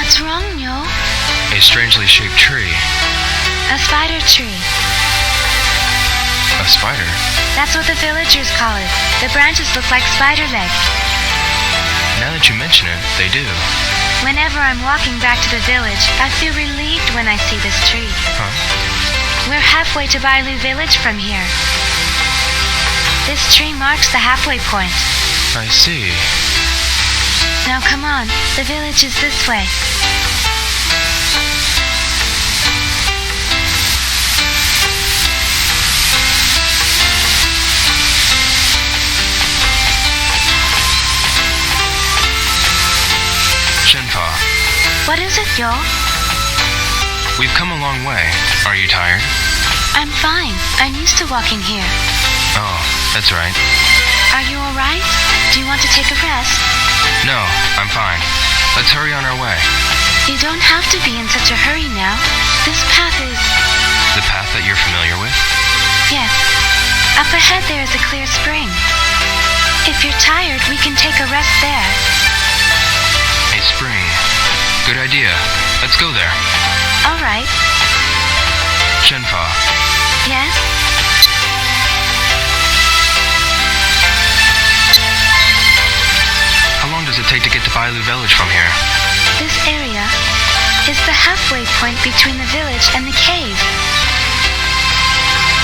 What's wrong, Yo? A strangely shaped tree. A spider tree. A spider? That's what the villagers call it. The branches look like spider legs. Now that you mention it, they do. Whenever I'm walking back to the village, I feel relieved when I see this tree. Huh? We're halfway to Bailu village from here. This tree marks the halfway point. I see. Now come on, the village is this way. Shenhua. What is it, Yo? We've come a long way. Are you tired? I'm fine. I'm used to walking here. Oh, that's right. Are you alright? Do you want to take a rest? No, I'm fine. Let's hurry on our way. You don't have to be in such a hurry now. This path is... The path that you're familiar with? Yes. Up ahead there is a clear spring. If you're tired, we can take a rest there. A spring. Good idea. Let's go there. Alright. Shenhua. Yes? How long does it take to get to Bailu village from here? This area is the halfway point between the village and the cave.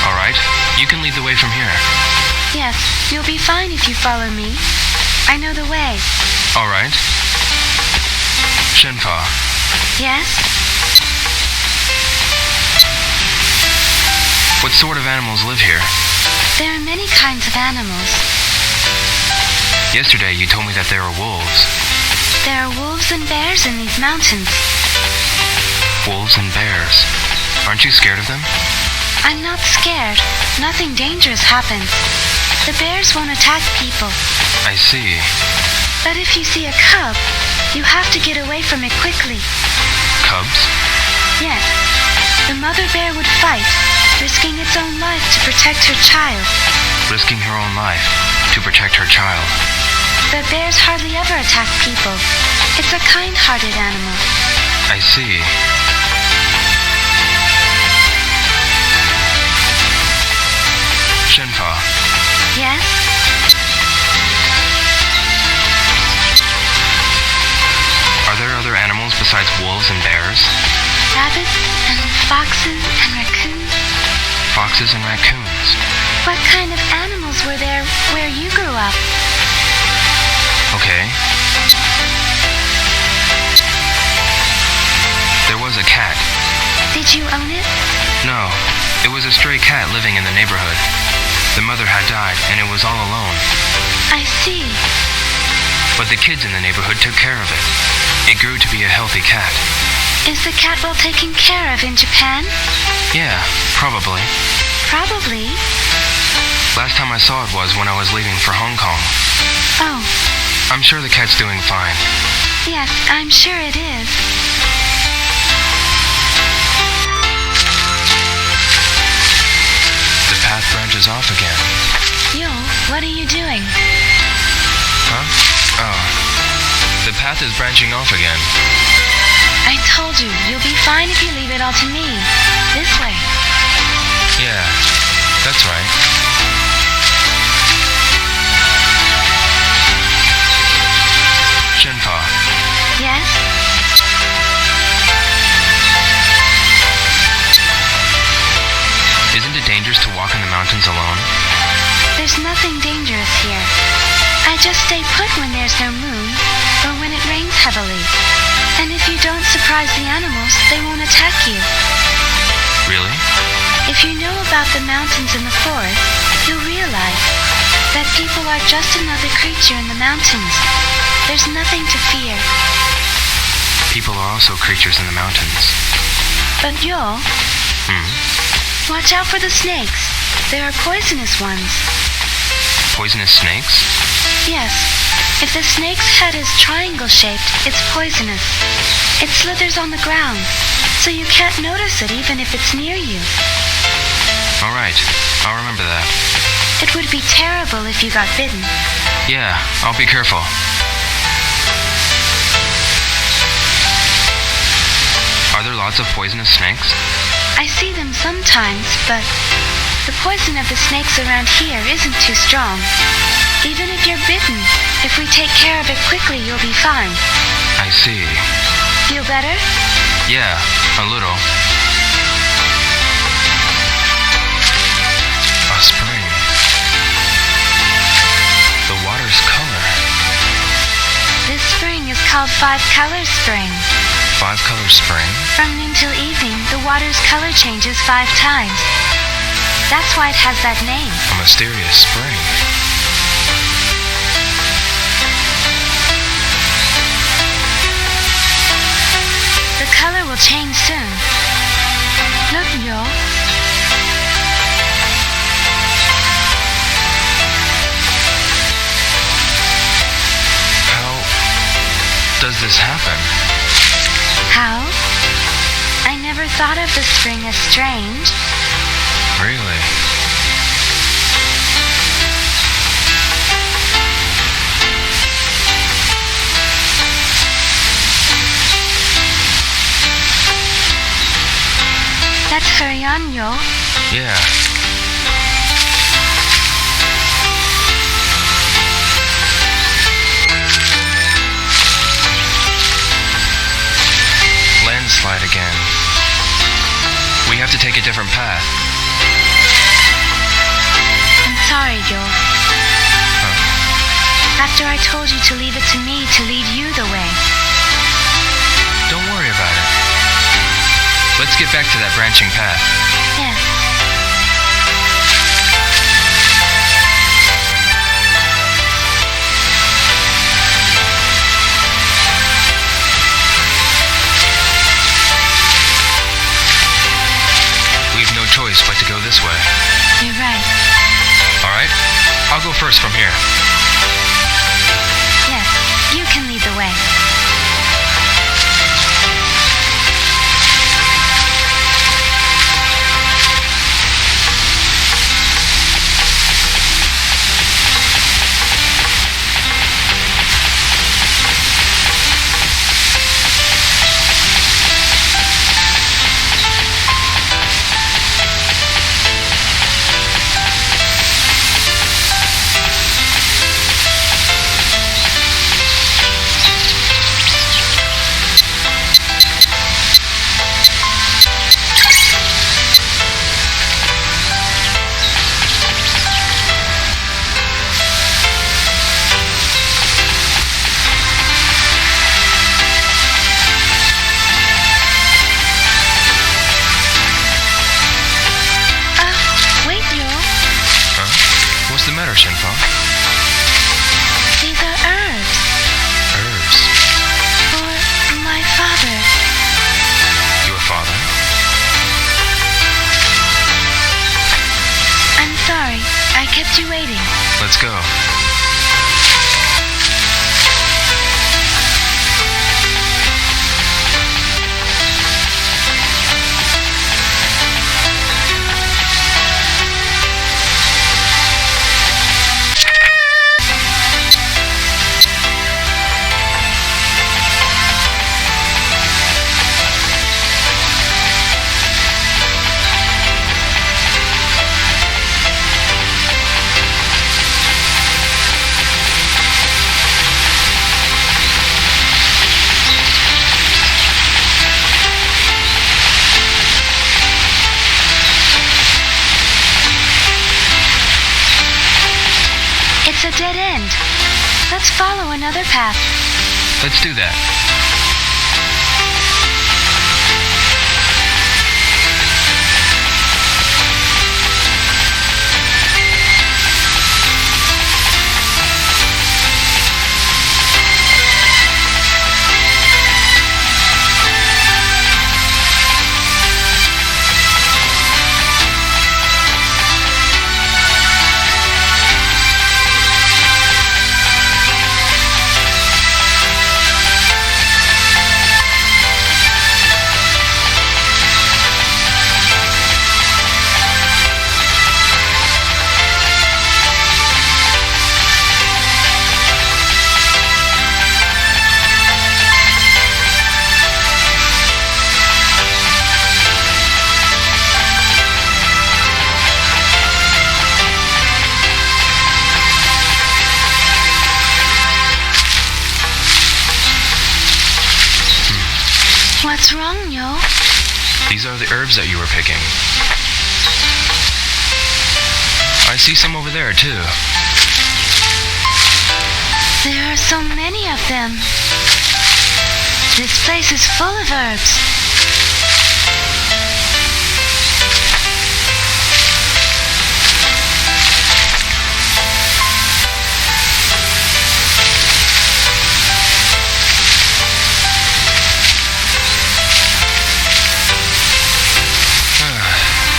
Alright, you can lead the way from here. Yes, you'll be fine if you follow me. I know the way. Alright. Shenhua. Yes? What sort of animals live here? There are many kinds of animals. Yesterday you told me that there are wolves. There are wolves and bears in these mountains. Wolves and bears. Aren't you scared of them? I'm not scared. Nothing dangerous happens. The bears won't attack people. I see. But if you see a cub, you have to get away from it quickly. Cubs? Yes. The mother bear would fight, risking its own life to protect her child. Risking her own life to protect her child. But bears hardly ever attack people. It's a kind-hearted animal. I see. Shenhua. Yes? Are there other animals besides wolves and bears? Rabbits and foxes and raccoons. Foxes and raccoons. What kind of animals were there where you grew up? Okay. There was a cat. Did you own it? No, it was a stray cat living in the neighborhood. The mother had died and it was all alone. I see. But the kids in the neighborhood took care of it. It grew to be a healthy cat. Is the cat well taken care of in Japan? Yeah, probably. Probably. Last time I saw it was when I was leaving for Hong Kong. Oh. I'm sure the cat's doing fine. Yes, I'm sure it is. The path branches off again. Yo, what are you doing? Huh? Oh. The path is branching off again. I told you, you'll be fine if you leave it all to me. This way. Yeah, that's right. Shenhua. Yes? Isn't it dangerous to walk in the mountains alone? There's nothing dangerous here. I just stay put when there's no moon, or when it rains heavily. And if you don't surprise the animals, they won't attack you. Really? If you know about the mountains and the forest, you'll realize that people are just another creature in the mountains. There's nothing to fear. People are also creatures in the mountains. But Yo, watch out for the snakes. There are poisonous ones. Poisonous snakes? Yes. If the snake's head is triangle-shaped, it's poisonous. It slithers on the ground, so you can't notice it even if it's near you. All right, I'll remember that. It would be terrible if you got bitten. Yeah, I'll be careful. lots of poisonous snakes? I see them sometimes, but the poison of the snakes around here isn't too strong. Even if you're bitten, if we take care of it quickly, you'll be fine. I see. Feel better? Yeah, a little. A spring. The water's color. This spring is called Five Color Spring. Five Color Spring? From noon till evening, the water's color changes 5 times. That's why it has that name. A mysterious spring. The color will change soon. Look, Yo. How does this happen? How? I never thought of the spring as strange. Really? That's Huryan, Yo. Yeah. Landslide again. We have to take a different path. I'm sorry, Yo. Huh? After I told you to leave it to me to lead you the way. Don't worry about it. Let's get back to that branching path. Yes. We've no choice but to go this way. You're right. Alright? I'll go first from here. Yes, you can lead the way. What's the matter, Shenhua? These are herbs. Herbs? For my father. Your father? I'm sorry. I kept you waiting. Let's go. It's a dead end. Let's follow another path. Let's do that. What's wrong, Yo? These are the herbs that you were picking. I see some over there, too. There are so many of them. This place is full of herbs.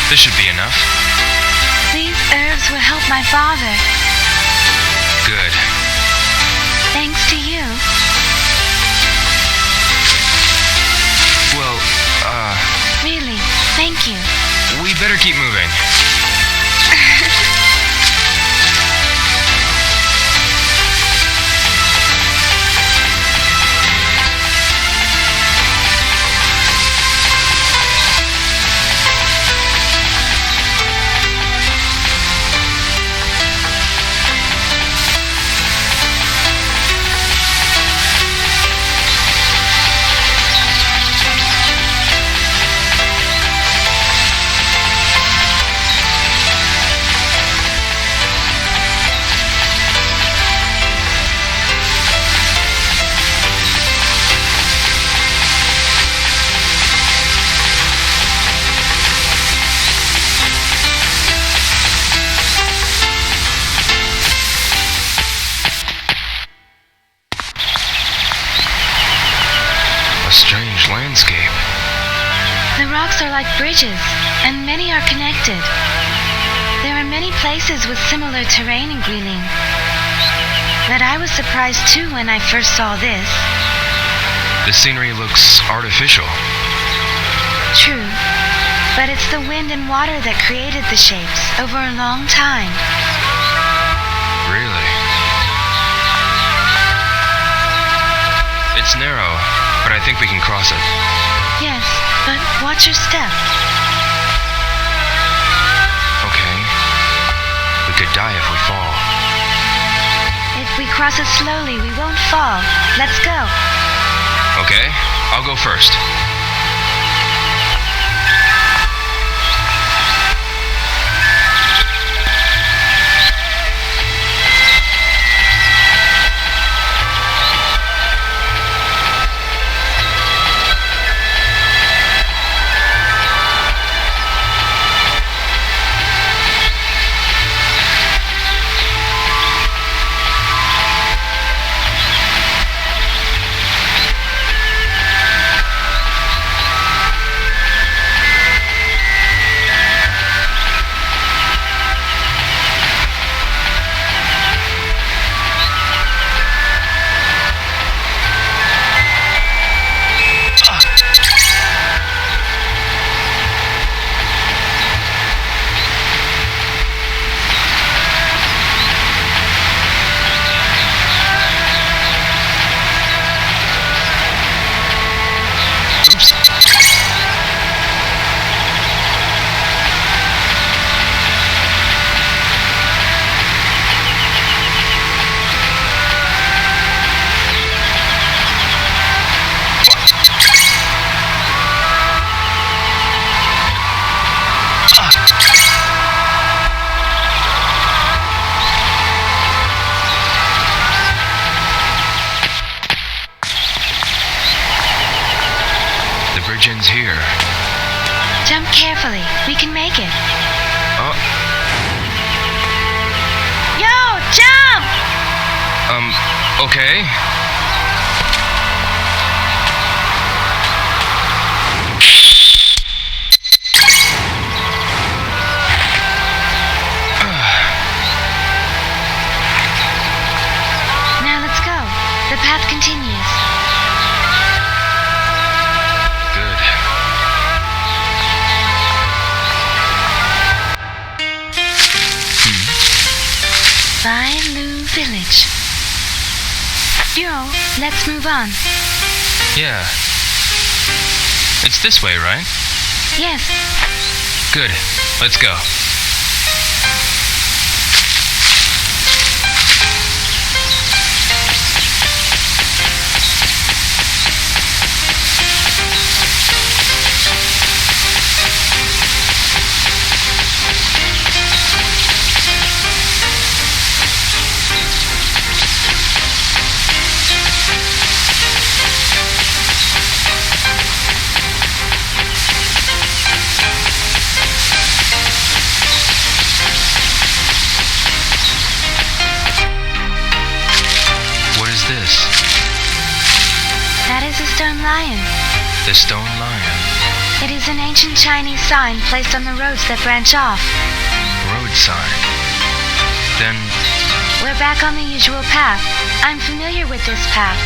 This should be enough. These herbs will help my father. Good. Thanks to you. Well, Really, thank you. we better keep moving. A strange landscape. The rocks are like bridges, and many are connected. There are many places with similar terrain in Guilin. But I was surprised too when I first saw this. The scenery looks artificial. True, but it's the wind and water that created the shapes over a long time. Really? It's narrow, but I think we can cross it. Yes, but watch your step. Okay. We could die if we fall. If we cross it slowly, we won't fall. Let's go. Okay, I'll go first. Ends here. Jump carefully. We can make it. Oh. Yo, jump! Okay. Now let's go. The path continues. Lu Village. Yo, let's move on. Yeah. It's this way, right? Yes. Good. Let's go. lion. The stone lion. It is an ancient Chinese sign placed on the roads that branch off. Road sign. Then, We're back on the usual path. I'm familiar with this path.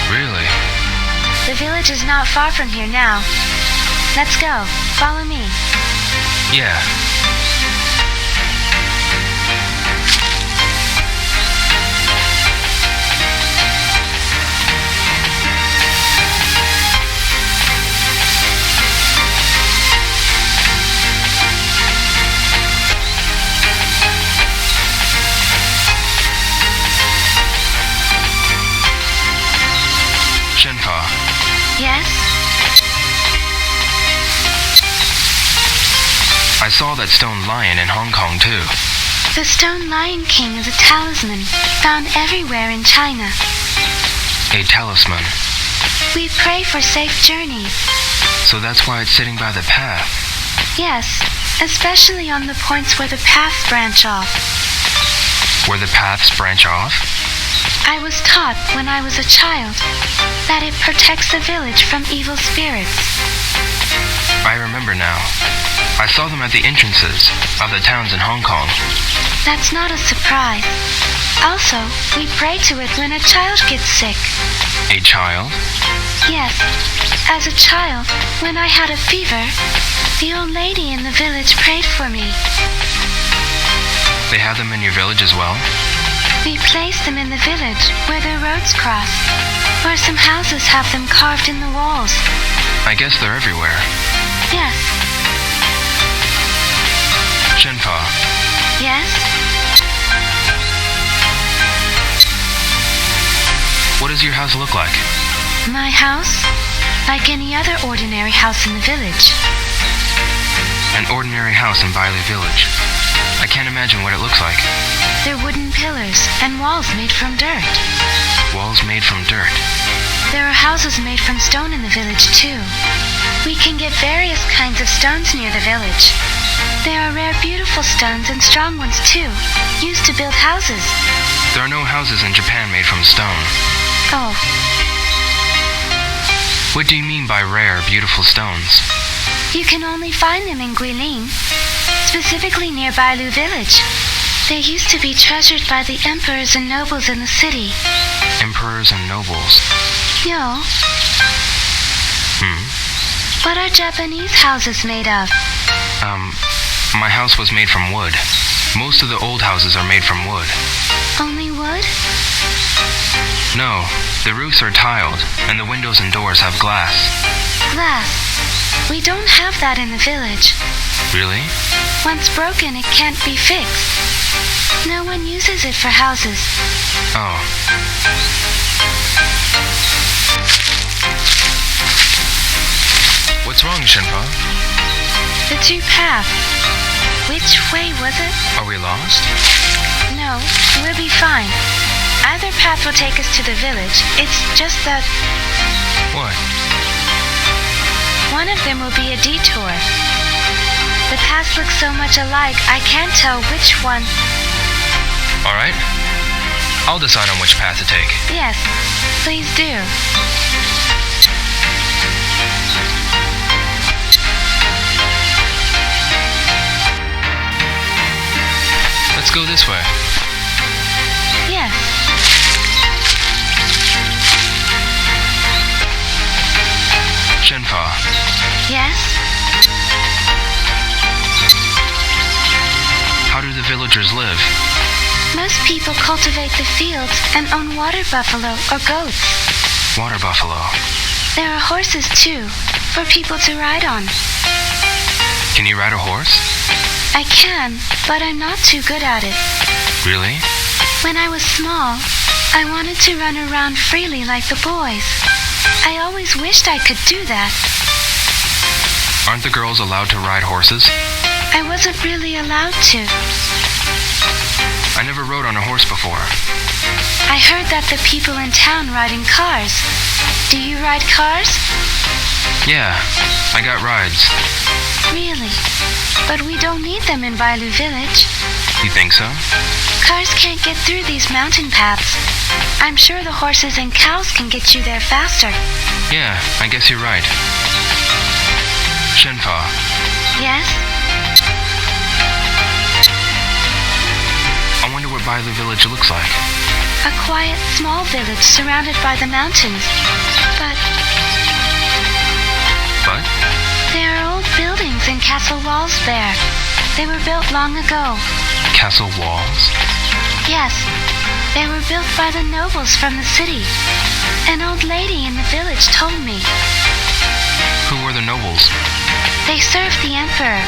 really? The village is not far from here now. Let's go. Follow me. Yeah. Shenhua. Yes? I saw that stone lion in Hong Kong too. The Stone Lion King is a talisman found everywhere in China. A talisman. We pray for safe journeys. So that's why it's sitting by the path. Yes, especially on the points where the paths branch off. Where the paths branch off? I was taught when I was a child that it protects the village from evil spirits. I remember now. I saw them at the entrances of the towns in Hong Kong. That's not a surprise. Also, we pray to it when a child gets sick. A child? Yes, as a child, when I had a fever, the old lady in the village prayed for me. They have them in your village as well? We place them in the village where the roads cross, or some houses have them carved in the walls. I guess they're everywhere. Yes. Shenhua. Yes? What does your house look like? My house? Like any other ordinary house in the village. An ordinary house in Bailey Village. I can't imagine what it looks like. They're wooden pillars and walls made from dirt. Walls made from dirt. There are houses made from stone in the village too. We can get various kinds of stones near the village. There are rare beautiful stones and strong ones too, used to build houses. There are no houses in Japan made from stone. Oh, What do you mean by rare, beautiful stones? you can only find them in Guilin, specifically near Bailu village. They used to be treasured by the emperors and nobles in the city. Emperors and nobles. No, what are Japanese houses made of? My house was made from wood. Most of the old houses are made from wood. Only wood? No, the roofs are tiled, and the windows and doors have glass. Glass. We don't have that in the village. Really? Once broken, it can't be fixed. No one uses it for houses. Oh. What's wrong, Shenhua? The two paths. Which way was it? Are we lost? No, we'll be fine. Either path will take us to the village. It's just that What? one of them will be a detour. The paths look so much alike, I can't tell which one. Alright. I'll decide on which path to take. Yes, please do. Let's go this way. Yes. Shenhua. Yes? How do the villagers live? Most people cultivate the fields and own water buffalo or goats. Water buffalo. There are horses too, for people to ride on. Can you ride a horse? I can, but I'm not too good at it. Really? When I was small, I wanted to run around freely like the boys. I always wished I could do that. Aren't the girls allowed to ride horses? I wasn't really allowed to. I never rode on a horse before. I heard that the people in town ride in cars. Do you ride cars? Yeah, I got rides. Really? But we don't need them in Bailu Village. You think so? Cars can't get through these mountain paths. I'm sure the horses and cows can get you there faster. Yeah, I guess you're right. Shenhua, Yes? I wonder what Bailu Village looks like. A quiet, small village surrounded by the mountains. But But? there are old buildings and castle walls there. They were built long ago. Castle walls? Yes, they were built by the nobles from the city. An old lady in the village told me. Who were the nobles? They served the emperor.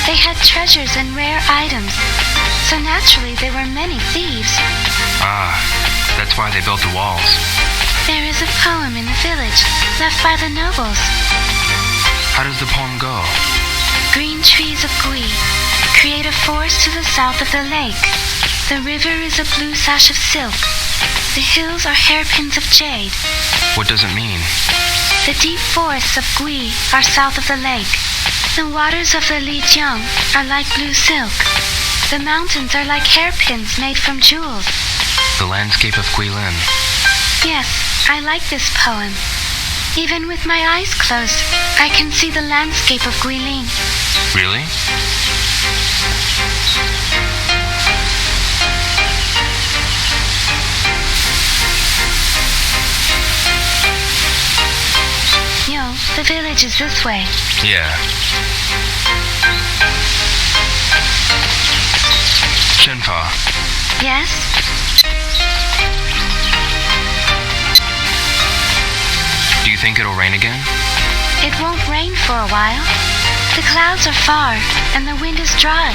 They had treasures and rare items. So naturally there were many thieves. Ah, that's why they built the walls. There is a poem in the village, left by the nobles. How does the poem go? Green trees of Gui create a forest to the south of the lake. The river is a blue sash of silk. The hills are hairpins of jade. What does it mean? The deep forests of Gui are south of the lake. The waters of the Lijiang are like blue silk. The mountains are like hairpins made from jewels. The landscape of Guilin. Yes, I like this poem. Even with my eyes closed, I can see the landscape of Guilin. Really? Yo, the village is this way. Yeah. Shenhua, Yes? do you think it'll rain again? It won't rain for a while. The clouds are far, and the wind is dry.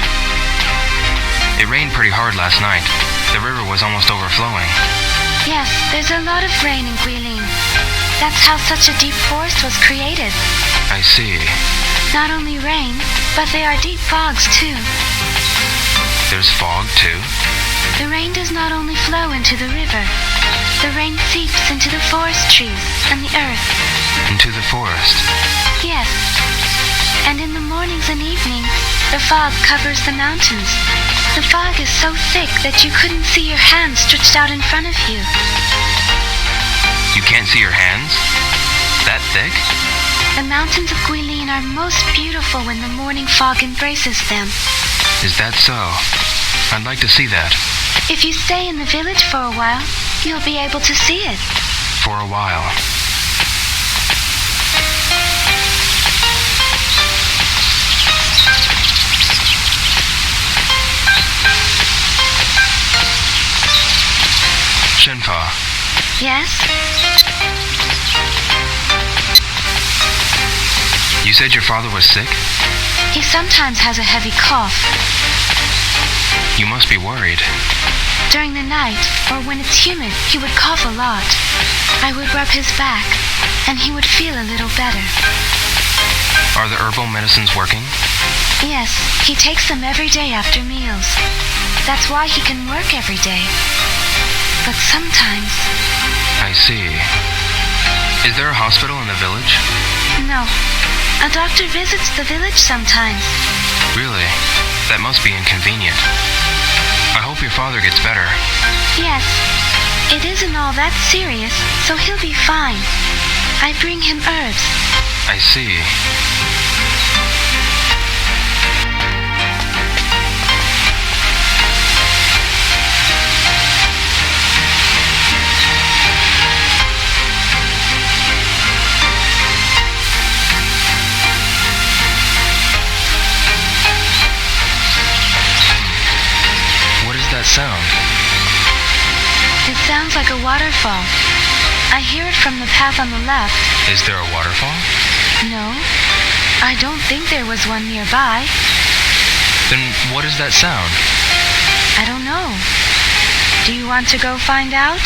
It rained pretty hard last night. The river was almost overflowing. Yes, there's a lot of rain in Guilin. That's how such a deep forest was created. I see. Not only rain, but there are deep fogs too. There's fog, too? The rain does not only flow into the river. The rain seeps into the forest trees and the earth. Into the forest. Yes. And in the mornings and evenings, the fog covers the mountains. The fog is so thick that you couldn't see your hands stretched out in front of you. You can't see your hands? That thick? The mountains of Guilin are most beautiful when the morning fog embraces them. Is that so? I'd like to see that. If you stay in the village for a while, you'll be able to see it. For a while. Shenhua, Yes? you said your father was sick? He sometimes has a heavy cough. You must be worried. During the night, or when it's humid, he would cough a lot. I would rub his back, and he would feel a little better. Are the herbal medicines working? Yes, he takes them every day after meals. That's why he can work every day. But sometimes... I see. Is there a hospital in the village? No. A doctor visits the village sometimes. Really? That must be inconvenient. I hope your father gets better. Yes. It isn't all that serious, so he'll be fine. I bring him herbs. I see. That sound? It sounds like a waterfall. I hear it from the path on the left. Is there a waterfall? No, I don't think there was one nearby. Then what is that sound? I don't know. Do you want to go find out?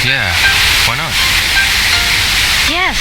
Yeah, why not? Yes.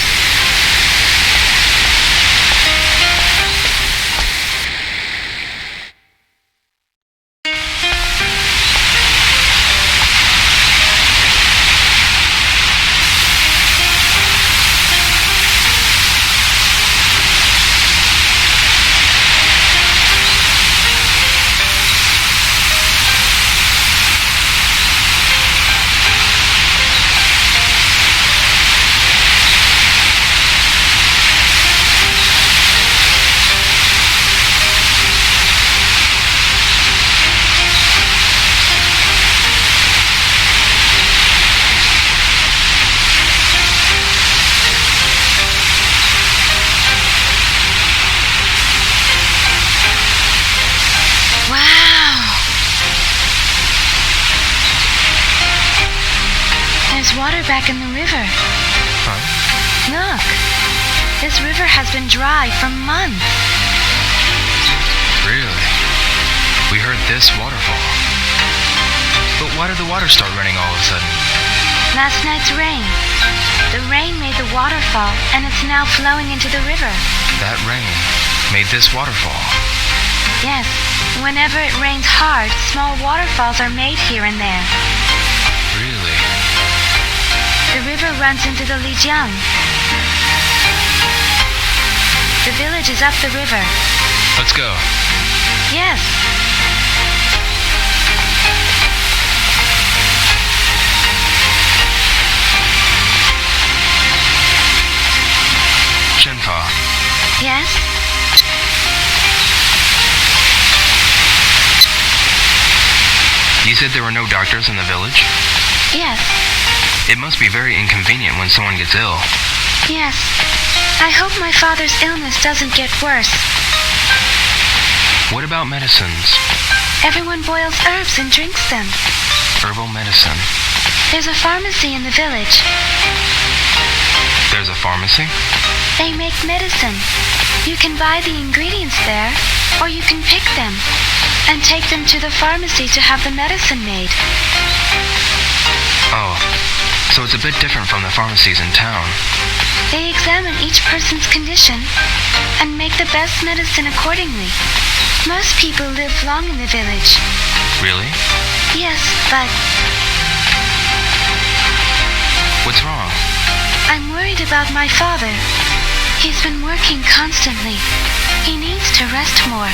water back in the river. Huh? Look, this river has been dry for months. Really? We heard this waterfall. But why did the water start running all of a sudden? Last night's rain. The rain made the waterfall, and it's now flowing into the river. That rain made this waterfall. Yes, whenever it rains hard, small waterfalls are made here and there. Really? The river runs into the Lijiang. The village is up the river. Let's go. Yes. Shenhua, Yes? you said there were no doctors in the village? Yes. It must be very inconvenient when someone gets ill. Yes. I hope my father's illness doesn't get worse. What about medicines? Everyone boils herbs and drinks them. Herbal medicine. There's a pharmacy in the village. There's a pharmacy? They make medicine. You can buy the ingredients there, or you can pick them and take them to the pharmacy to have the medicine made. Oh, so it's a bit different from the pharmacies in town. They examine each person's condition and make the best medicine accordingly. Most people live long in the village. Really? Yes, but What's wrong? I'm worried about my father. He's been working constantly. He needs to rest more.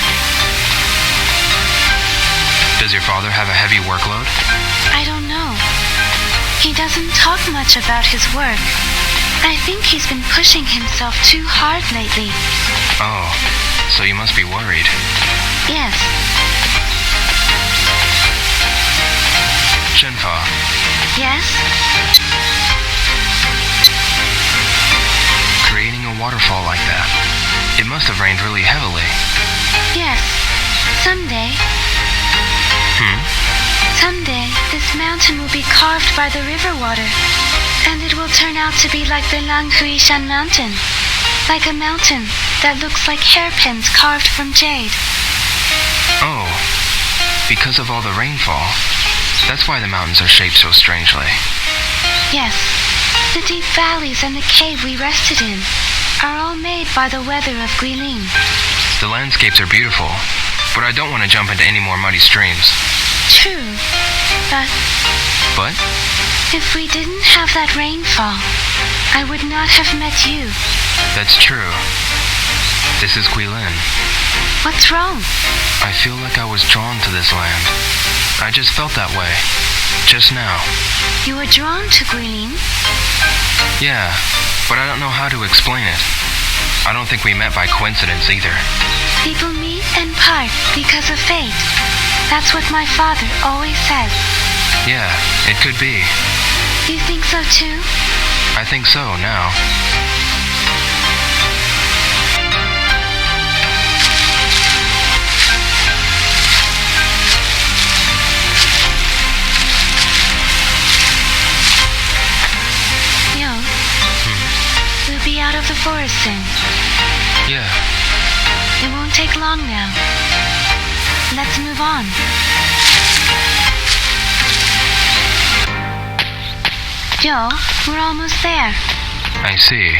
Does your father have a heavy workload? I don't know. He doesn't talk much about his work. I think he's been pushing himself too hard lately. Oh, so you must be worried. Yes. Shenhua, Yes? creating a waterfall like that, it must have rained really heavily. Yes. Someday, Someday, this mountain will be carved by the river water, and it will turn out to be like the Langhuishan mountain, like a mountain that looks like hairpins carved from jade. Oh, because of all the rainfall. That's why the mountains are shaped so strangely. Yes, the deep valleys and the cave we rested in are all made by the weather of Guilin. The landscapes are beautiful, but I don't want to jump into any more muddy streams. True, but But if we didn't have that rainfall, I would not have met you. that's true. This is Guilin. What's wrong? I feel like I was drawn to this land. I just felt that way. Just now. You were drawn to Guilin? Yeah, but I don't know how to explain it. I don't think we met by coincidence either. People meet and part because of fate. That's what my father always says. Yeah, it could be. You think so too? I think so now. Yo, we'll be out of the forest soon. Yeah, It won't take long now. Let's move on. Yo, we're almost there. I see.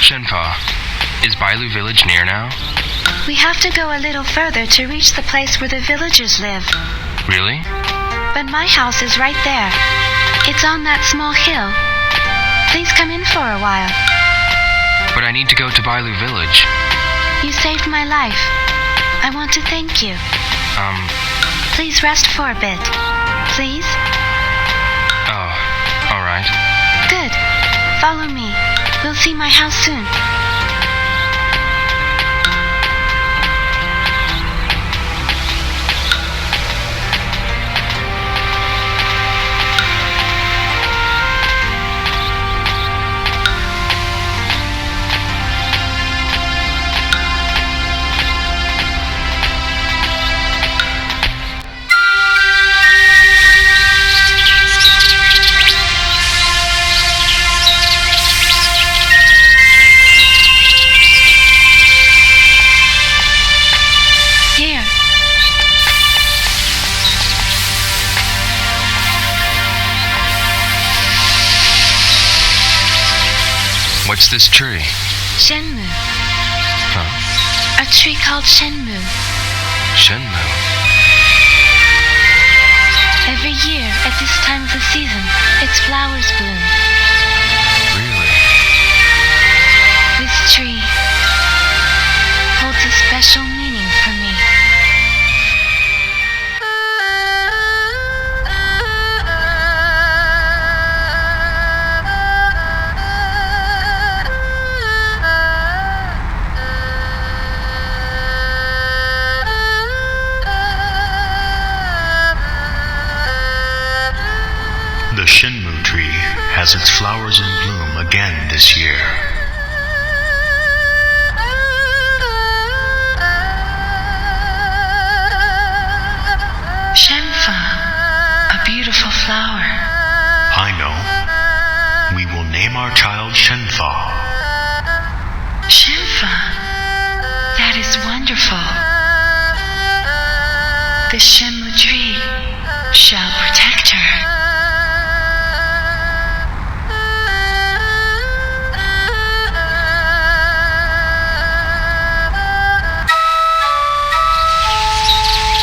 Shenhua, is Bailu village near now? We have to go a little further to reach the place where the villagers live. Really? But my house is right there. It's on that small hill. Please come in for a while. But I need to go to Bailu village. You saved my life. I want to thank you. Please rest for a bit. Please? Oh, alright. Good. Follow me. We'll see my house soon. What's this tree? Shenmue. Huh? A tree called Shenmue. Shenmue? Every year, at this time of the season, its flowers bloom. Really? This tree holds a special meaning for me. The Shenmue tree has its flowers in bloom again this year. Shenfa, a beautiful flower. I know. We will name our child Shenfa. Shenfa, that is wonderful. The Shenmue tree shall protect her.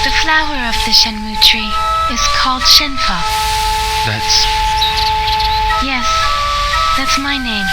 The flower of the Shenmue tree is called Shenfa. Yes, that's my name.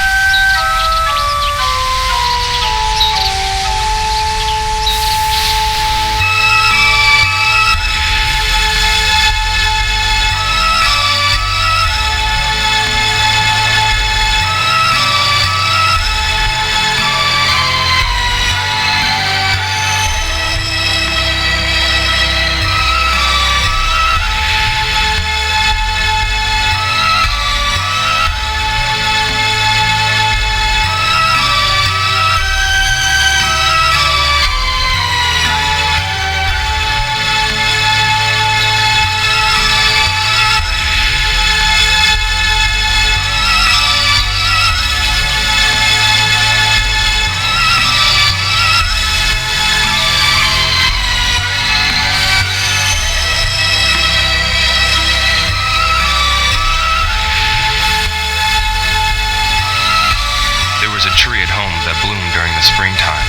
There was a tree at home that bloomed during the springtime.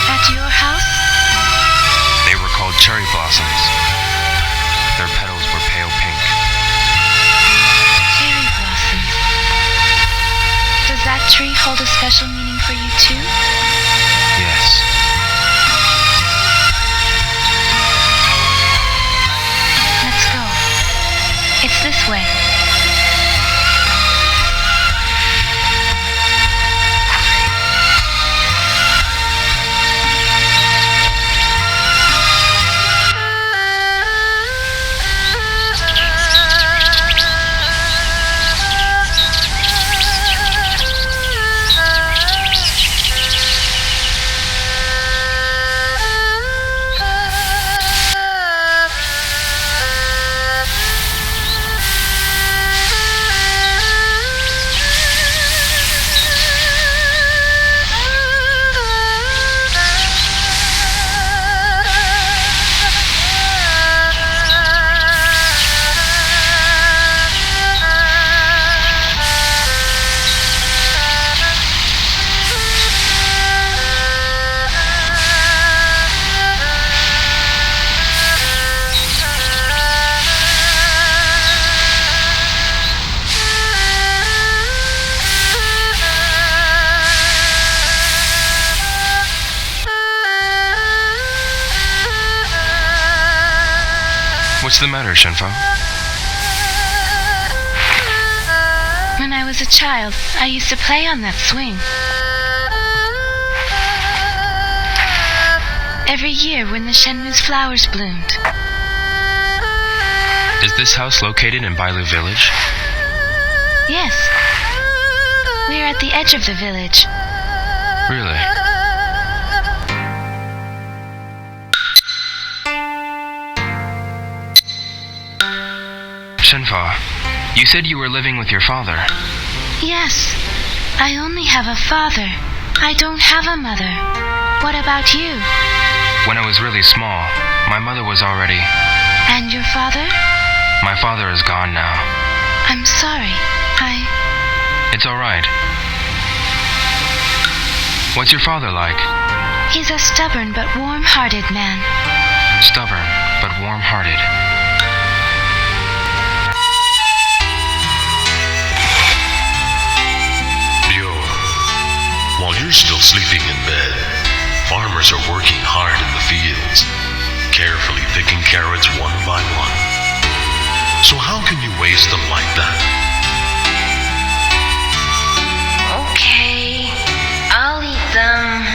At your house? They were called cherry blossoms. Their petals were pale pink. Cherry blossoms. Does that tree hold a special meaning for you too? Yes. Let's go. It's this way. What's the matter, Shenfa? When I was a child, I used to play on that swing. Every year when the Shenmue's flowers bloomed. Is this house located in Bailu village? Yes. We're at the edge of the village. Really? Shenfa, you said you were living with your father. Yes. I only have a father. I don't have a mother. What about you? When I was really small, my mother was already... And your father? My father is gone now. I'm sorry. It's all right. What's your father like? He's a stubborn but warm-hearted man. Stubborn, but warm-hearted. Ryo, while you're still sleeping in bed, farmers are working hard in the fields, carefully picking carrots one by one. So how can you waste them like that? Okay, I'll eat them.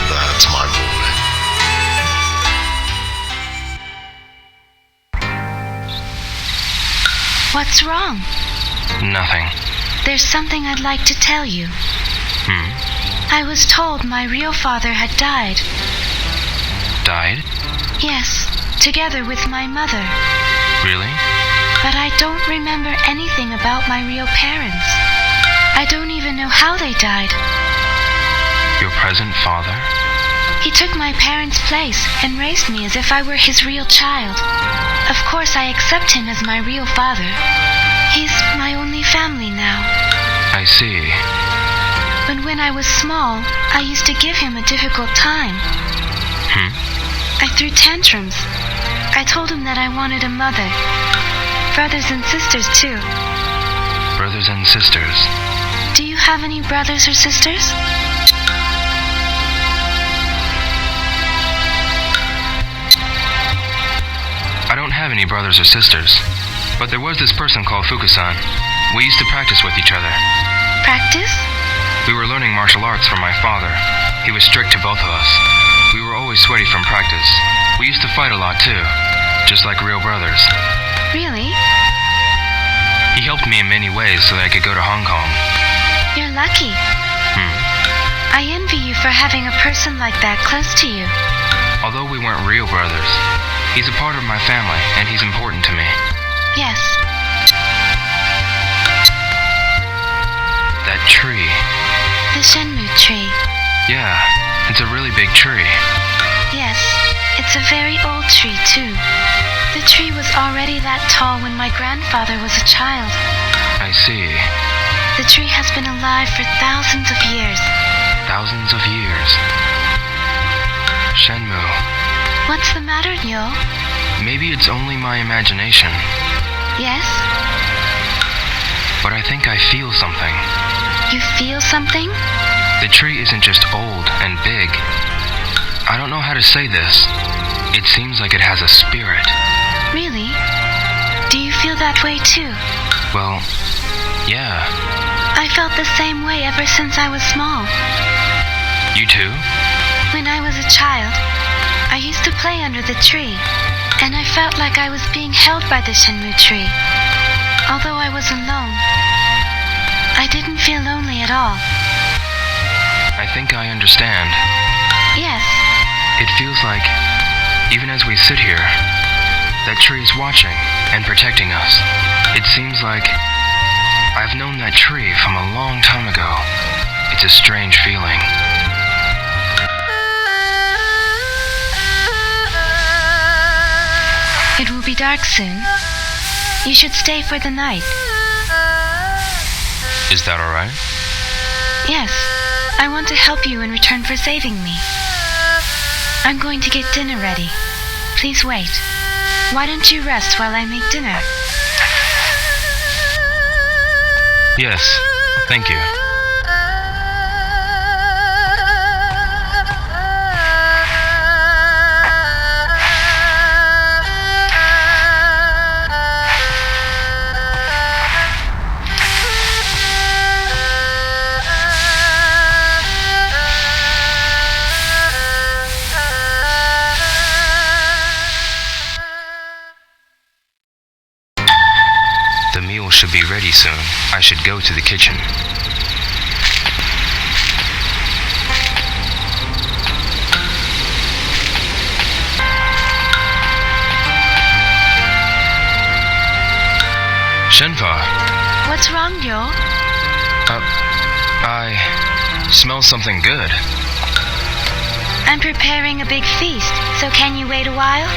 That's my boy. What's wrong? Nothing. There's something I'd like to tell you. I was told my real father had died. Died? Yes, together with my mother. Really? But I don't remember anything about my real parents. I don't even know how they died. Your present father? He took my parents' place and raised me as if I were his real child. Of course, I accept him as my real father. He's my only family now. I see. But when I was small, I used to give him a difficult time. I threw tantrums. I told him that I wanted a mother. Brothers and sisters, too. Brothers and sisters. Do you have any brothers or sisters? I don't have any brothers or sisters, but there was this person called Fukusan. We used to practice with each other. Practice? We were learning martial arts from my father. He was strict to both of us. We were always sweaty from practice. We used to fight a lot too, just like real brothers. Really? He helped me in many ways so that I could go to Hong Kong. You're lucky. I envy you for having a person like that close to you. Although we weren't real brothers, he's a part of my family and he's important to me. Yes. That tree. The Shenmue tree. Yeah, it's a really big tree. Yes, it's a very old tree, too. The tree was already that tall when my grandfather was a child. I see. The tree has been alive for thousands of years. Thousands of years. Shenmue. What's the matter, Ryo? Maybe it's only my imagination, Yes? but I think I feel something. You feel something? The tree isn't just old and big. I don't know how to say this. It seems like it has a spirit. Really? Do you feel that way, too? Well, yeah. I felt the same way ever since I was small. You too? When I was a child, I used to play under the tree, and I felt like I was being held by the Shenmue tree. Although I was alone, I didn't feel lonely at all. I think I understand. Yes, It feels like, even as we sit here, that tree is watching and protecting us. It seems like I've known that tree from a long time ago. It's a strange feeling. it will be dark soon. You should stay for the night. Is that alright? Yes, I want to help you in return for saving me. I'm going to get dinner ready. Please wait. Why don't you rest while I make dinner? Yes, thank you. The meal should be ready soon. I should go to the kitchen. Shenhua, What's wrong, Ryo? I smell something good. I'm preparing a big feast, so can you wait a while?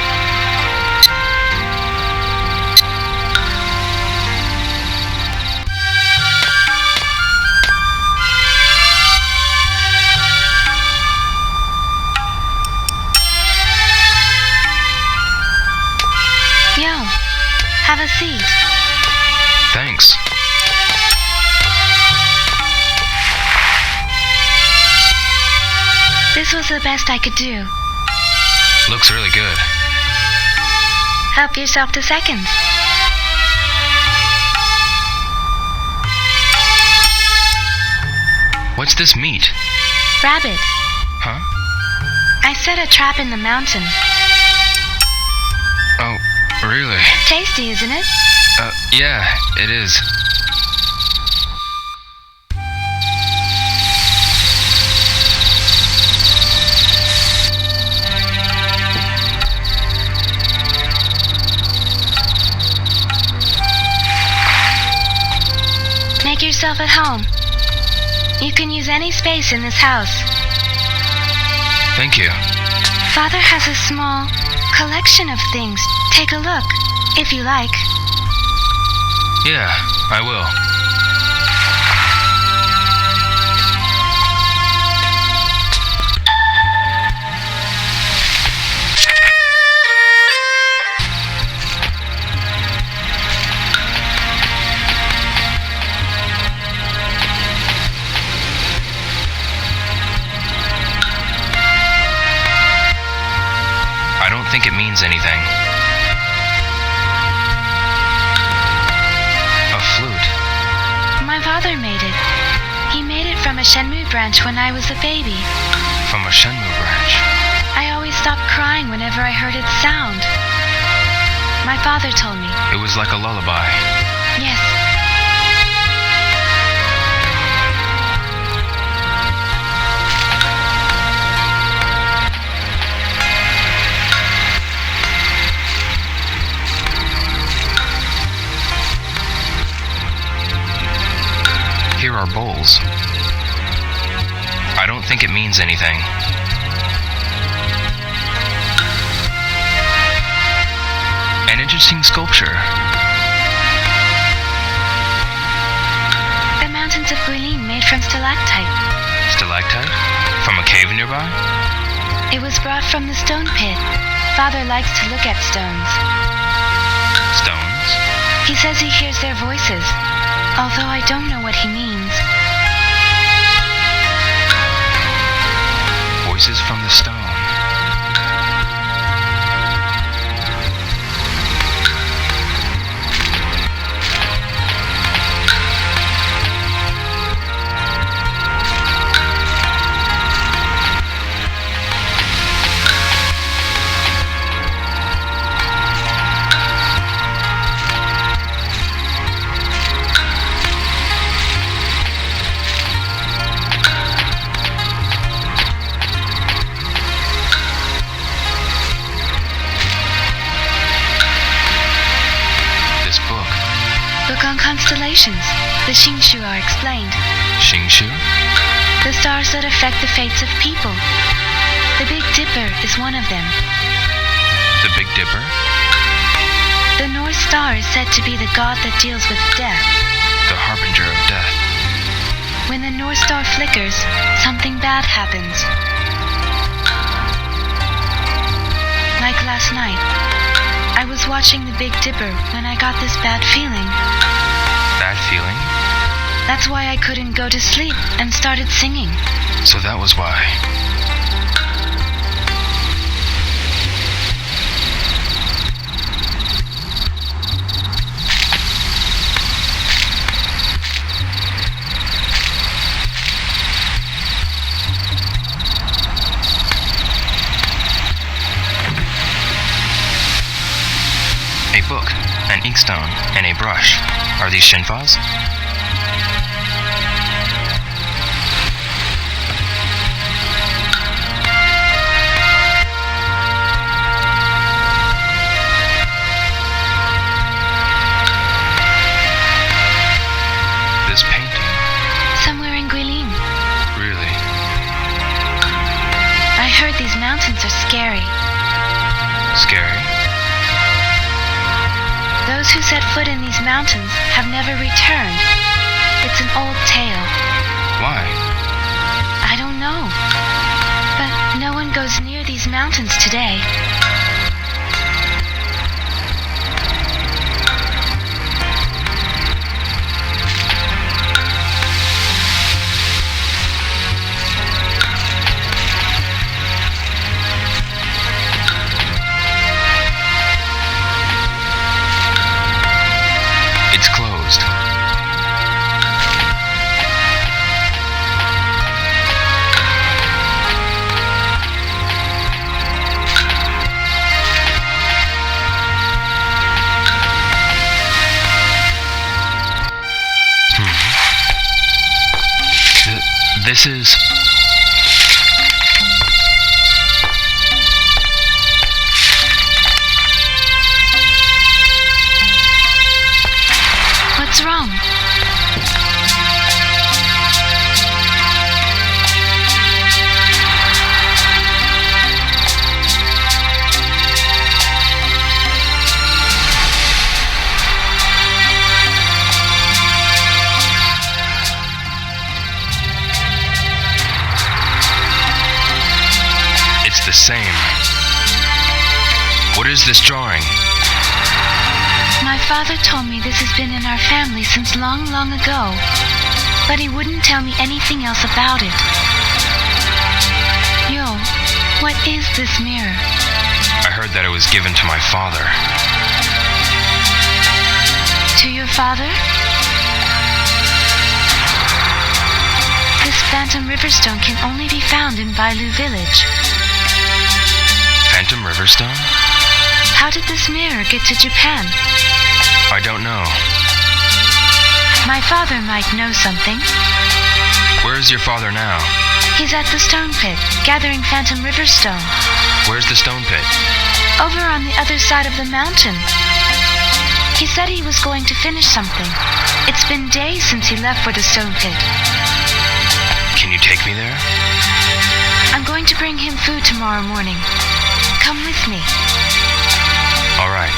Yo, have a seat. Thanks. This was the best I could do. Looks really good. Help yourself to seconds. What's this meat? Rabbit. Huh? I set a trap in the mountain. Oh, really? Tasty, isn't it? Yeah, it is. Make yourself at home. You can use any space in this house. Thank you. Father has a small collection of things. Take a look, if you like. Yeah, I will. I don't think it means anything. A flute. My father made it. He made it from a Shenmue branch when I was a baby. From a Shenmue branch. I always stopped crying whenever I heard its sound. My father told me. It was like a lullaby. Yes. Here are bowls. I don't think it means anything. An interesting sculpture. The mountains of Guilin made from stalactite. Stalactite? From a cave nearby? It was brought from the stone pit. Father likes to look at stones. Stones? He says he hears their voices, although I don't know what he means. Voices from the stone. Book on constellations. The Shinshu are explained. Shinshu? The stars that affect the fates of people. The Big Dipper is one of them. The Big Dipper? The North Star is said to be the god that deals with death. The harbinger of death. When the North Star flickers, something bad happens. Like last night, I was watching the Big Dipper when I got this bad feeling. Bad feeling? That's why I couldn't go to sleep and started singing. So that was why. A book, an inkstone, and a brush. Are these Shenhuas? Somewhere in Guilin. heard these mountains are scary. Scary? Those who set foot in these mountains have never returned. It's an old tale. Why? I don't know. But no one goes near these mountains today. It's closed. This is... What's wrong? It's the same. What is this drawing? My father told me this has been in our family since long, long ago, but he wouldn't tell me anything else about it. Yo, what is this mirror? I heard that it was given to my father. To your father? This Phantom Riverstone can only be found in Bailu village. Phantom Riverstone? How did this mirror get to Japan? I don't know. My father might know something. Where is your father now? He's at the stone pit, gathering Phantom Riverstone. Where's the stone pit? Over on the other side of the mountain. He said he was going to finish something. It's been days since he left for the stone pit. Can you take me there? I'm going to bring him food tomorrow morning. Come with me. All right.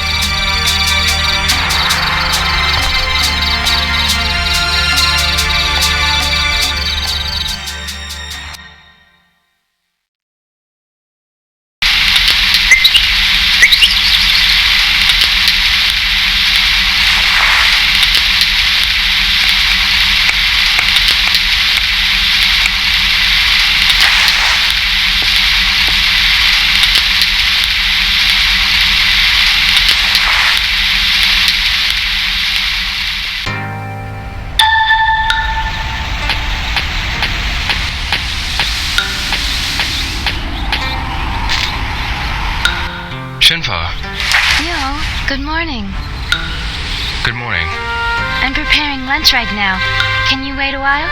Shenhua. Yo, good morning. Good morning. I'm preparing lunch right now. Can you wait a while?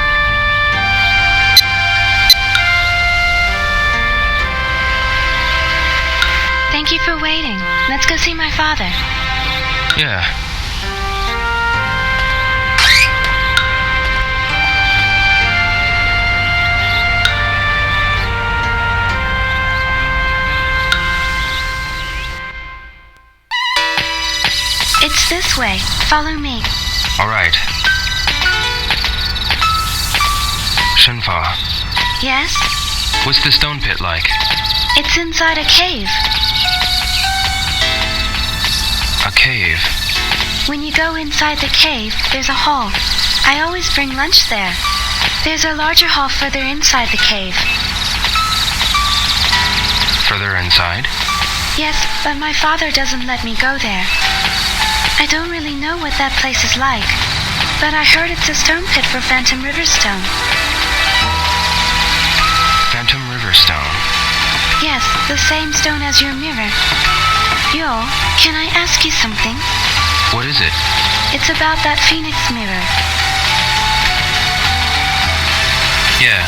Thank you for waiting. Let's go see my father. Yeah. It's this way. Follow me. All right. Shenhua, Yes? what's the stone pit like? It's inside a cave. A cave. When you go inside the cave, there's a hall. I always bring lunch there. There's a larger hall further inside the cave. Further inside? Yes, but my father doesn't let me go there. I don't really know what that place is like, but I heard it's a stone pit for Phantom Riverstone. Phantom Riverstone. Yes, the same stone as your mirror. Yo, can I ask you something? What is it? It's about that phoenix mirror. Yeah.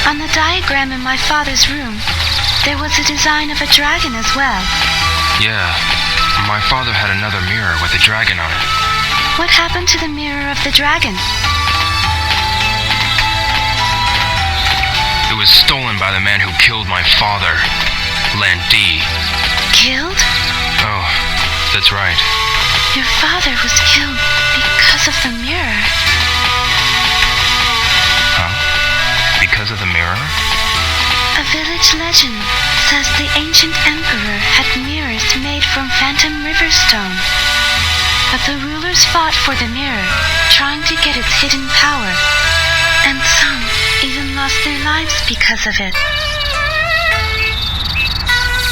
On the diagram in my father's room, there was a design of a dragon as well. Yeah. My father had another mirror with a dragon on it. What happened to the mirror of the dragon? It was stolen by the man who killed my father, Lan Di. Killed? Oh, that's right. Your father was killed because of the mirror. Huh? Because of the mirror? A village legend says the ancient emperor had mirrors made from phantom river stone. But the rulers fought for the mirror, trying to get its hidden power. And some even lost their lives because of it.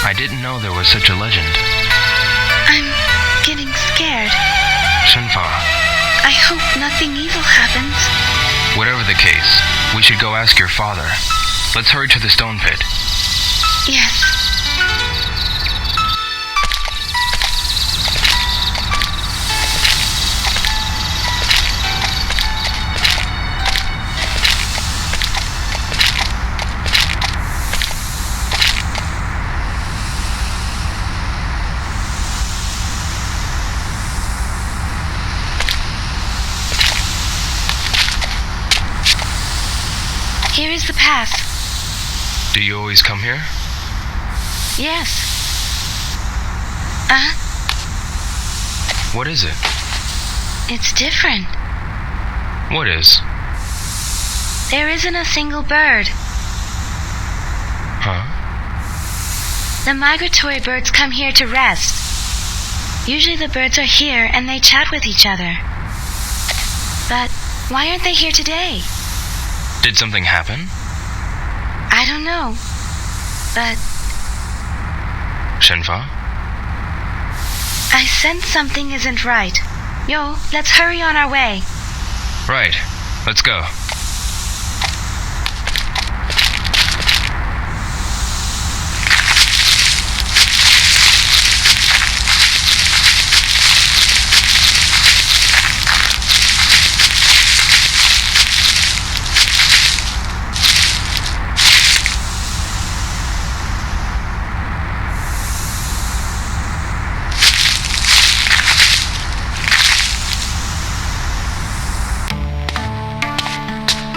I didn't know there was such a legend. I'm getting scared. Shenhua, I hope nothing evil happens. whatever the case, we should go ask your father. Let's hurry to the stone pit. Yes. Here is the path. Do you always come here? Yes. What is it? It's different. What is? There isn't a single bird. Huh? The migratory birds come here to rest. Usually the birds are here and they chat with each other. But why aren't they here today? Did something happen? I don't know. But Shenhua? I sense something isn't right. Yo, let's hurry on our way. Right. Let's go.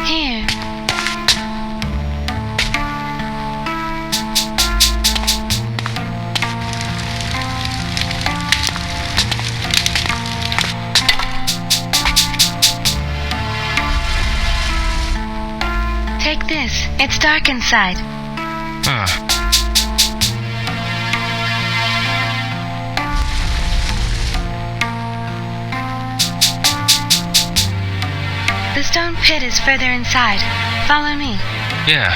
Here. Take this. It's dark inside. The stone pit is further inside. Follow me. Yeah.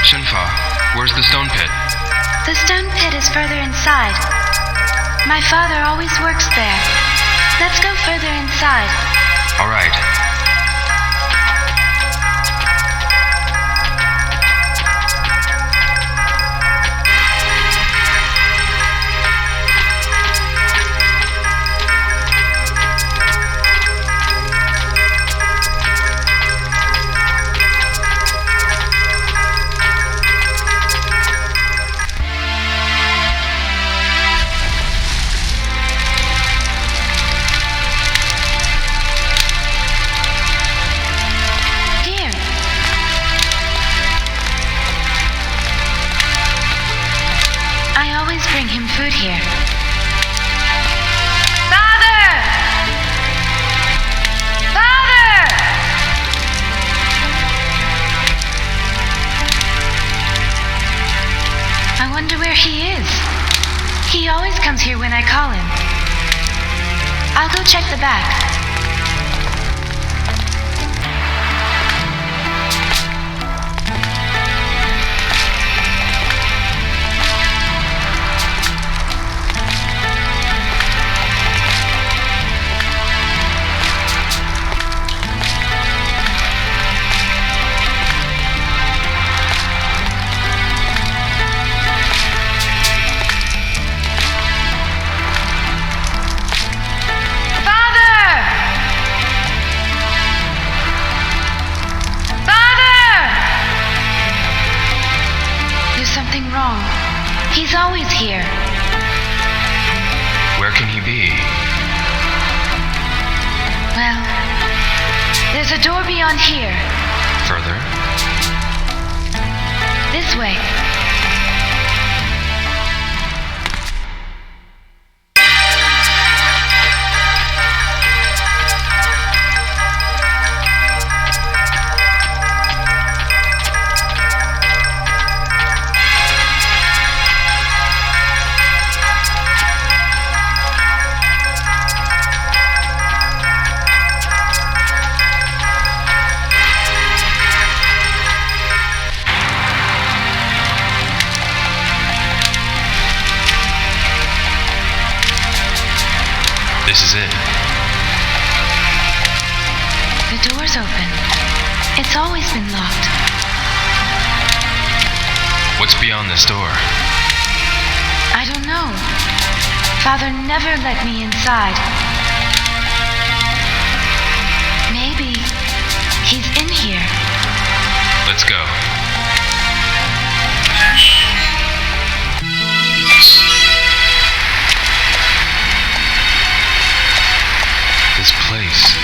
Shenhua, where's the stone pit? The stone pit is further inside. My father always works there. Let's go further inside. All right. Here. I always bring him food here. Father! Father! I wonder where he is. He always comes here when I call him. I'll go check the back. Father! Father! There's something wrong. He's always here. There's a door beyond here. Further? This way. This is it. The door's open. It's always been locked. What's beyond this door? I don't know. Father never let me inside. Maybe he's in here. Let's go. This place.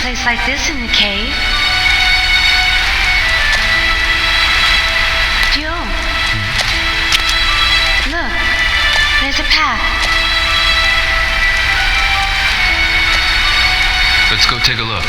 Place like this in the cave. Joe. Look, there's a path. Let's go take a look.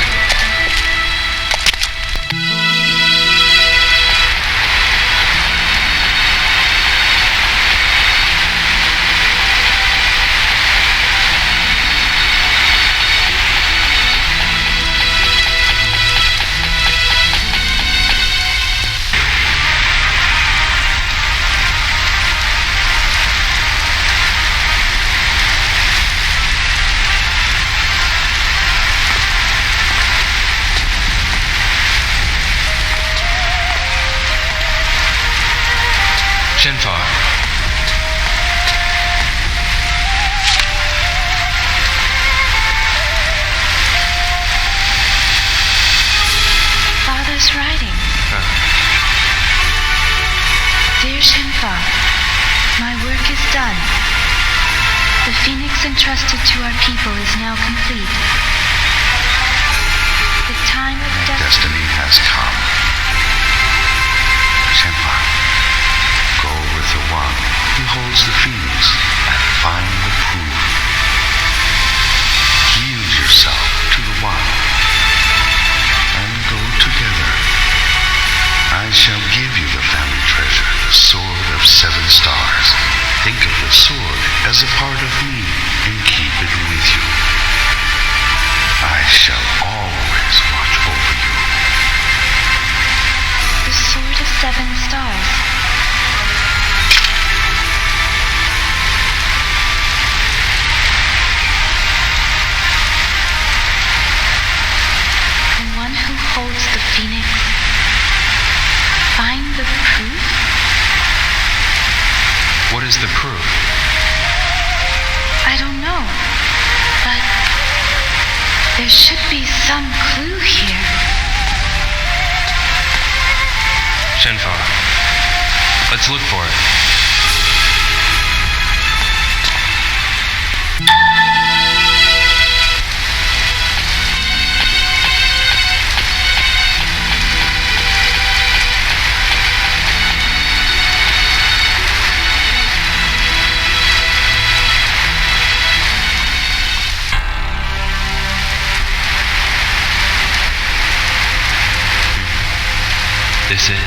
Shenhua. Father's writing. Dear Shenhua, my work is done. The phoenix entrusted to our people is now complete. The time of Destiny has come. Shenhua, go with the one who holds the phoenix and find the proof. Yield yourself to the one and go together. I shall give you the family treasure, the sword of 7 stars. Think of the sword as a part of me and keep it with you. I shall always watch over you. the sword of 7 stars. The one who holds the phoenix. Find the proof? What is the proof? I don't know, but there should be some clue here. Shenhua, let's look for it. This is...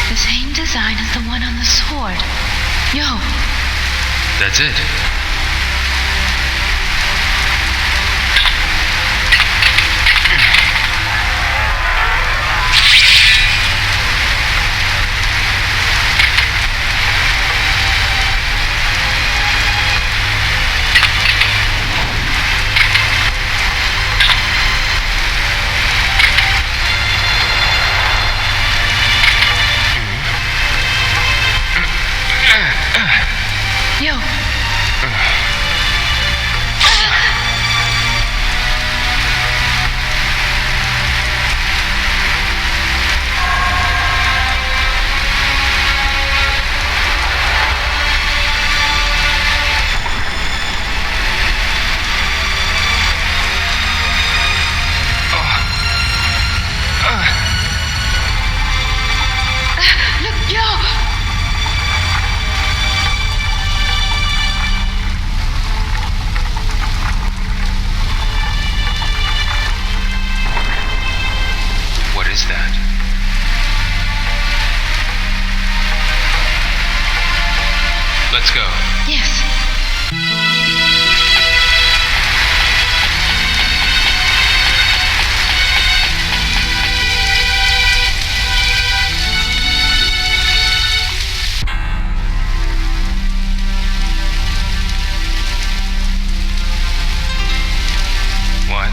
the same design as the one on the sword. Yo! That's it. let's go. Yes. What?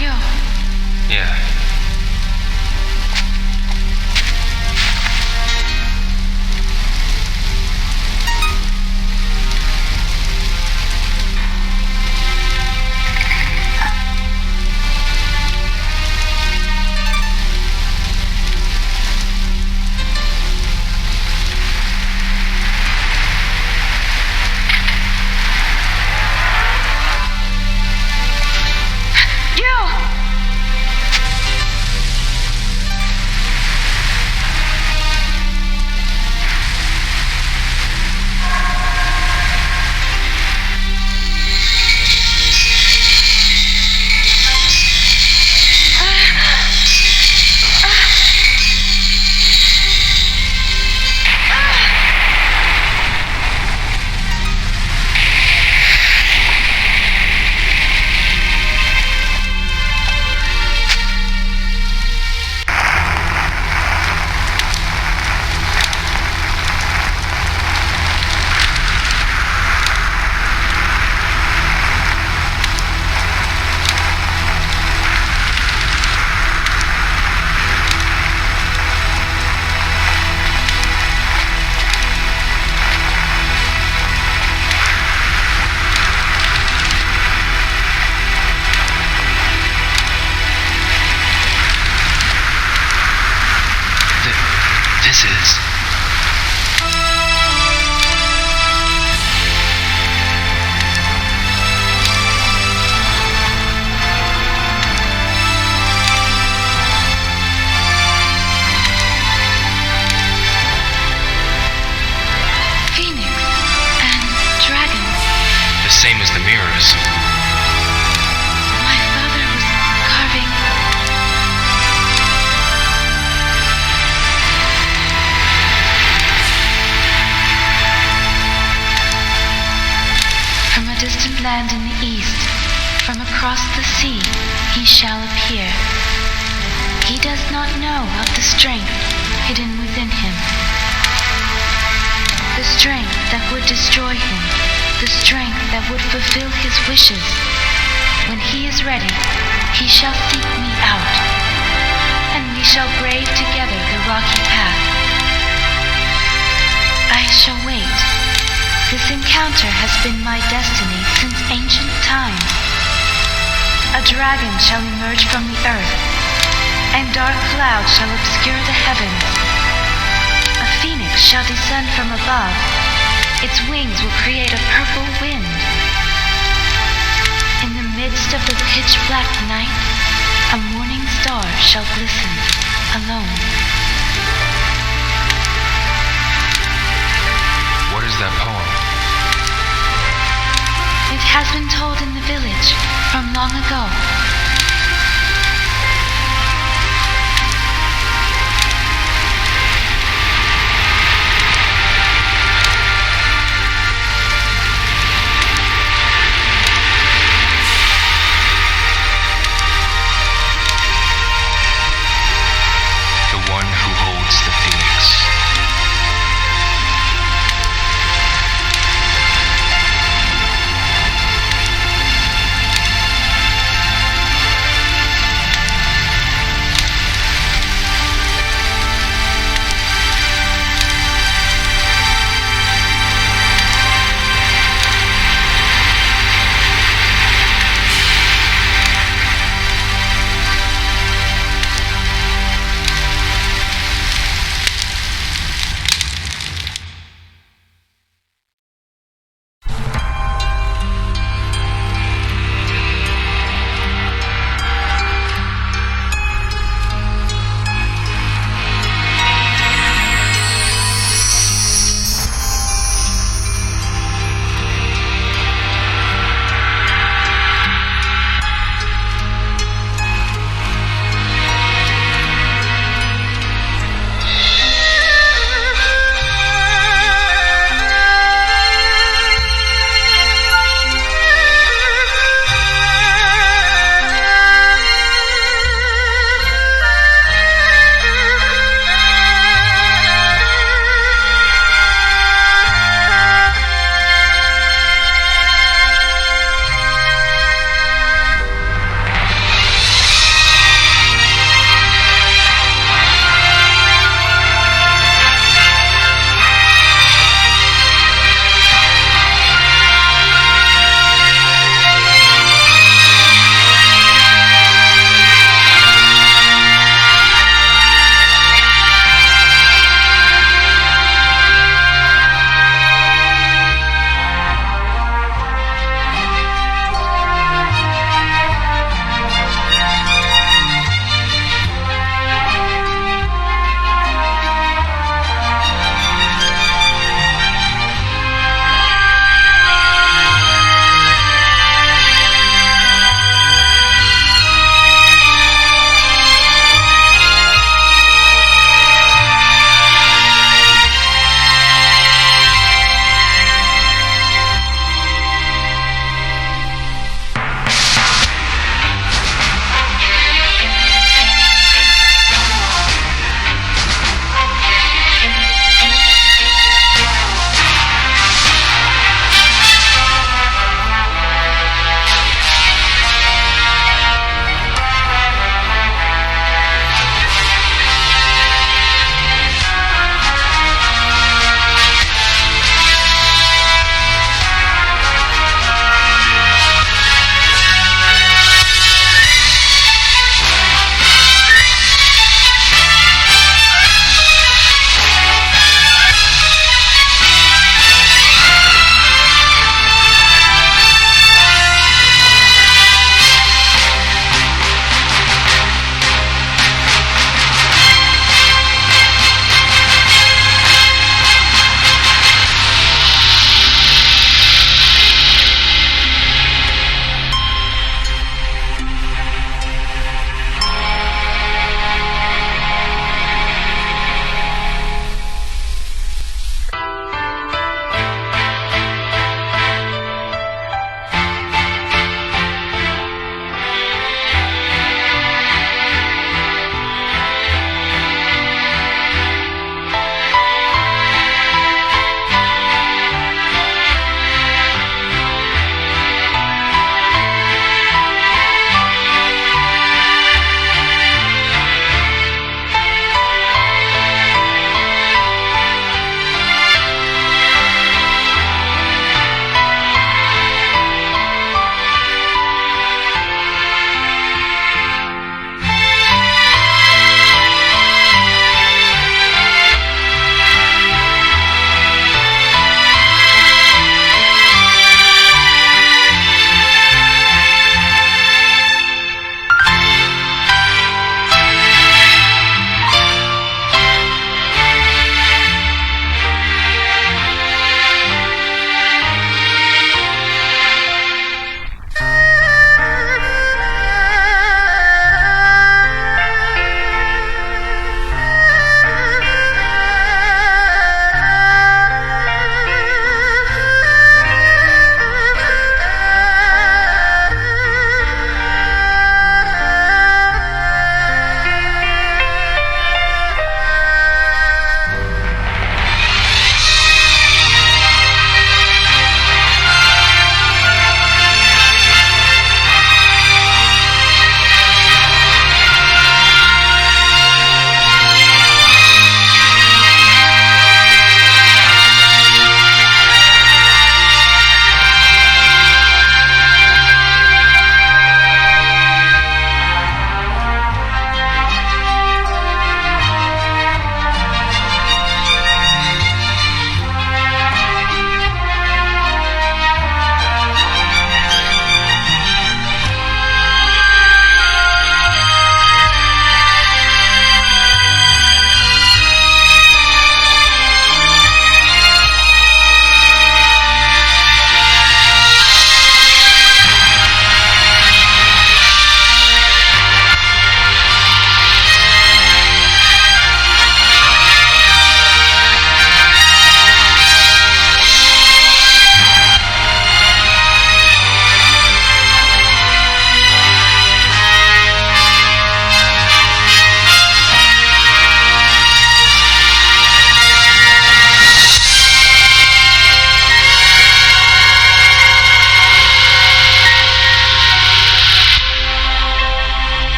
Yo. Yeah. This is... Phoenix and dragon. the same as the mirrors. My father was carving. From a distant land in the east, from across the sea, he shall appear. He does not know of the strength hidden within him. The strength that would destroy him. The strength that would fulfill his wishes. When he is ready, he shall seek me out, and we shall brave together the rocky path. I shall wait. This encounter has been my destiny since ancient times. A dragon shall emerge from the earth, and dark clouds shall obscure the heavens. A phoenix shall descend from above. Its wings will create a purple wind. In the midst of the pitch-black night, a morning star shall glisten, alone. What is that poem? It has been told in the village from long ago.